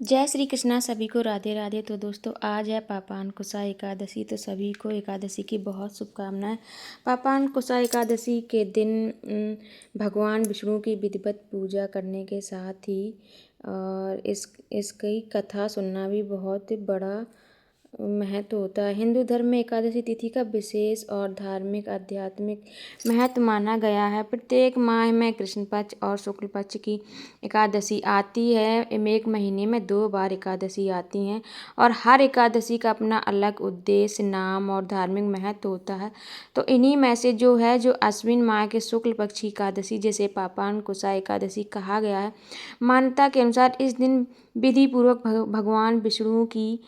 जय श्री कृष्णा। सभी को राधे राधे। तो दोस्तों आज है पापानकुशा एकादशी। तो सभी को एकादशी की बहुत शुभकामनाएं। पापानकुशा एकादशी के दिन भगवान विष्णु की विधिवत पूजा करने के साथ ही और इसकी कथा सुनना भी बहुत बड़ा महत्व होता है। हिंदू धर्म में एकादशी तिथि का विशेष और धार्मिक आध्यात्मिक महत्व माना गया है। प्रत्येक माह में कृष्ण पक्ष और शुक्ल पक्ष की एकादशी आती है। एक महीने में 2 बार एकादशी आती हैं और हर एकादशी का अपना अलग उद्देश्य, नाम और धार्मिक महत्व होता है। तो इन्हीं में से जो अश्विन माह के शुक्ल पक्ष की एकादशी, जिसे पापानकुशा एकादशी कहा गया है, मान्यता के अनुसार इस दिन विधि पूर्वक भगवान विष्णु की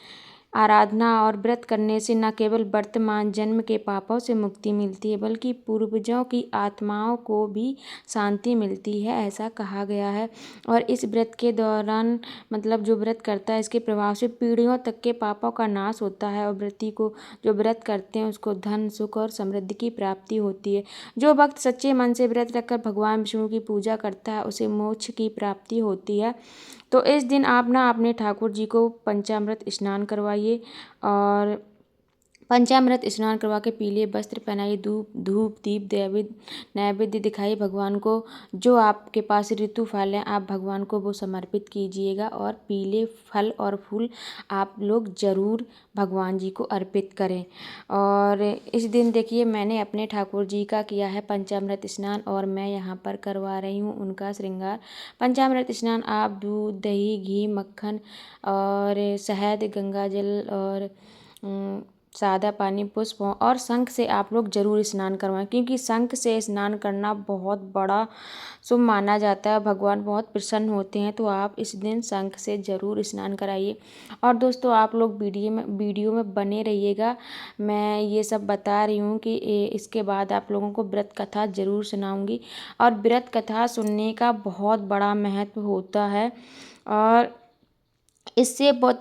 आराधना और व्रत करने से न केवल वर्तमान जन्म के पापों से मुक्ति मिलती है, बल्कि पूर्वजों की आत्माओं को भी शांति मिलती है, ऐसा कहा गया है। और इस व्रत के दौरान जो व्रत करता है, इसके प्रभाव से पीढ़ियों तक के पापों का नाश होता है और व्रती को जो व्रत करते हैं उसको धन, सुख और समृद्धि की प्राप्ति होती है। जो भक्त सच्चे मन से व्रत रखकर भगवान विष्णु की पूजा करता है उसे मोक्ष की प्राप्ति होती है। तो इस दिन आप अपने ठाकुर जी को पंचामृत स्नान करवाइए और पंचामृत स्नान करवा के पीले वस्त्र पहनाइए, धूप दीप नैवेद्य दिखाइए भगवान को। जो आपके पास ऋतु फल हैं आप भगवान को वो समर्पित कीजिएगा और पीले फल और फूल आप लोग ज़रूर भगवान जी को अर्पित करें। और इस दिन देखिए मैंने अपने ठाकुर जी का किया है पंचामृत स्नान और मैं यहाँ पर करवा रही हूँ उनका श्रृंगार। पंचामृत स्नान आप दूध, दही, घी, मक्खन और शहद, गंगाजल और सादा पानी, पुष्पों और शंख से आप लोग जरूर स्नान करवाएं, क्योंकि शंख से स्नान करना बहुत बड़ा शुभ माना जाता है। भगवान बहुत प्रसन्न होते हैं। तो आप इस दिन शंख से ज़रूर स्नान कराइए। और दोस्तों आप लोग वीडियो में बने रहिएगा। मैं ये सब बता रही हूँ कि इसके बाद आप लोगों को व्रत कथा ज़रूर सुनाऊँगी और व्रत कथा सुनने का बहुत बड़ा महत्व होता है। और इससे बहुत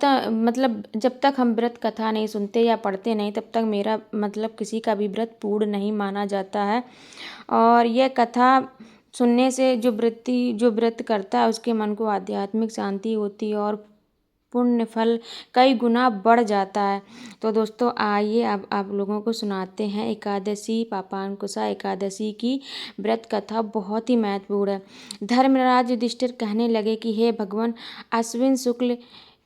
जब तक हम व्रत कथा नहीं सुनते या पढ़ते नहीं तब तक मेरा किसी का भी व्रत पूर्ण नहीं माना जाता है। और यह कथा सुनने से जो व्रत करता है उसके मन को आध्यात्मिक शांति होती है और पुण्य फल कई गुना बढ़ जाता है। तो दोस्तों आइए अब आप लोगों को सुनाते हैं एकादशी, पापानकुशा एकादशी की व्रत कथा। बहुत ही महत्वपूर्ण है। धर्मराज युधिष्ठिर कहने लगे कि हे भगवान, अश्विन शुक्ल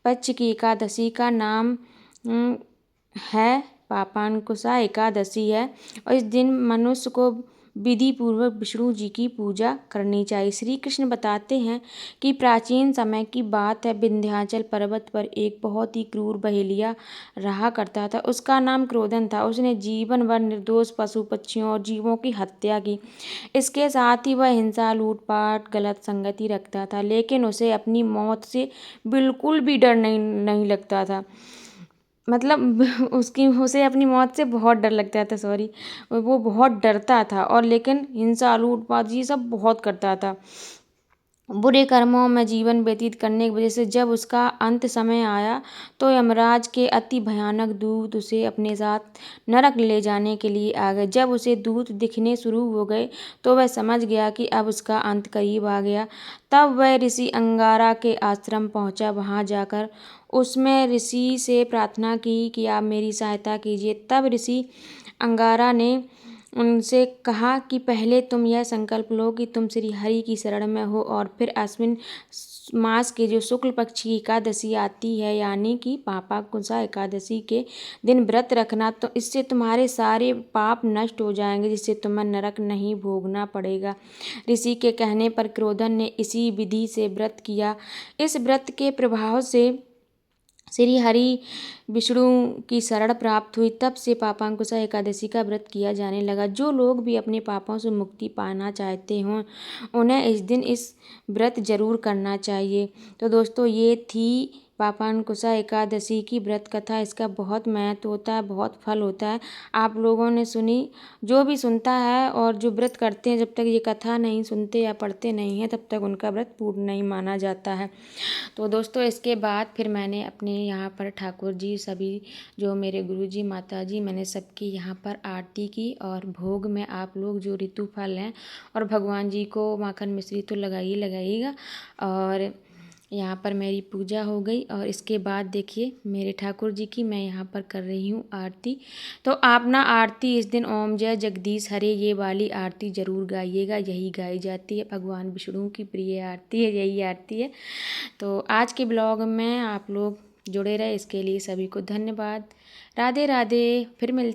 पक्ष की एकादशी का नाम है पापानकुशा एकादशी है और इस दिन मनुष्य को विधि पूर्वक विष्णु जी की पूजा करनी चाहिए। श्री कृष्ण बताते हैं कि प्राचीन समय की बात है, विंध्याचल पर्वत पर एक बहुत ही क्रूर बहेलिया रहा करता था। उसका नाम क्रोधन था। उसने जीवन भर निर्दोष पशु पक्षियों और जीवों की हत्या की। इसके साथ ही वह हिंसा, लूटपाट, गलत संगति रखता था, लेकिन उसे अपनी मौत से बिल्कुल भी डर नहीं लगता था। उसे अपनी मौत से बहुत डर लगता था। सॉरी, वो बहुत डरता था और लेकिन हिंसा, लूटपाट ये सब बहुत करता था। बुरे कर्मों में जीवन व्यतीत करने की वजह से जब उसका अंत समय आया तो यमराज के अति भयानक दूत उसे अपने साथ नरक ले जाने के लिए आ गए। जब उसे दूत दिखने शुरू हो गए तो वह समझ गया कि अब उसका अंत करीब आ गया। तब वह ऋषि अंगारा के आश्रम पहुंचा। वहां जाकर उसमें ऋषि से प्रार्थना की कि आप मेरी सहायता कीजिए। तब ऋषि अंगारा ने उनसे कहा कि पहले तुम यह संकल्प लो कि तुम श्री हरि की शरण में हो और फिर अश्विन मास के जो शुक्ल पक्ष की एकादशी आती है यानी कि पापानकुशा एकादशी के दिन व्रत रखना, तो इससे तुम्हारे सारे पाप नष्ट हो जाएंगे, जिससे तुम्हें नरक नहीं भोगना पड़ेगा। ऋषि के कहने पर क्रोधन ने इसी विधि से व्रत किया। इस व्रत के प्रभाव से श्री हरि विष्णु की शरण प्राप्त हुई। तब से पापानकुशा एकादशी का व्रत किया जाने लगा। जो लोग भी अपने पापों से मुक्ति पाना चाहते हों उन्हें इस दिन इस व्रत जरूर करना चाहिए। तो दोस्तों ये थी पापानकुशा एकादशी की व्रत कथा। इसका बहुत महत्व होता है, बहुत फल होता है। आप लोगों ने सुनी। जो भी सुनता है और जो व्रत करते हैं, जब तक ये कथा नहीं सुनते या पढ़ते नहीं हैं तब तक उनका व्रत पूर्ण नहीं माना जाता है। तो दोस्तों इसके बाद फिर मैंने अपने यहाँ पर ठाकुर जी, सभी जो मेरे गुरु जी, माता जी, मैंने सबकी यहाँ पर आरती की और भोग में आप लोग जो ऋतु फल हैं और भगवान जी को माखन मिश्री तो लगाइएगा और यहाँ पर मेरी पूजा हो गई और इसके बाद देखिए मेरे ठाकुर जी की मैं यहाँ पर कर रही हूँ आरती। तो आप ना आरती इस दिन ओम जय जगदीश हरे ये वाली आरती ज़रूर गाइएगा, यही गाई जाती है, भगवान विष्णु की प्रिय आरती है, यही आरती है। तो आज के ब्लॉग में आप लोग जुड़े रहे, इसके लिए सभी को धन्यवाद। राधे राधे, फिर मिलते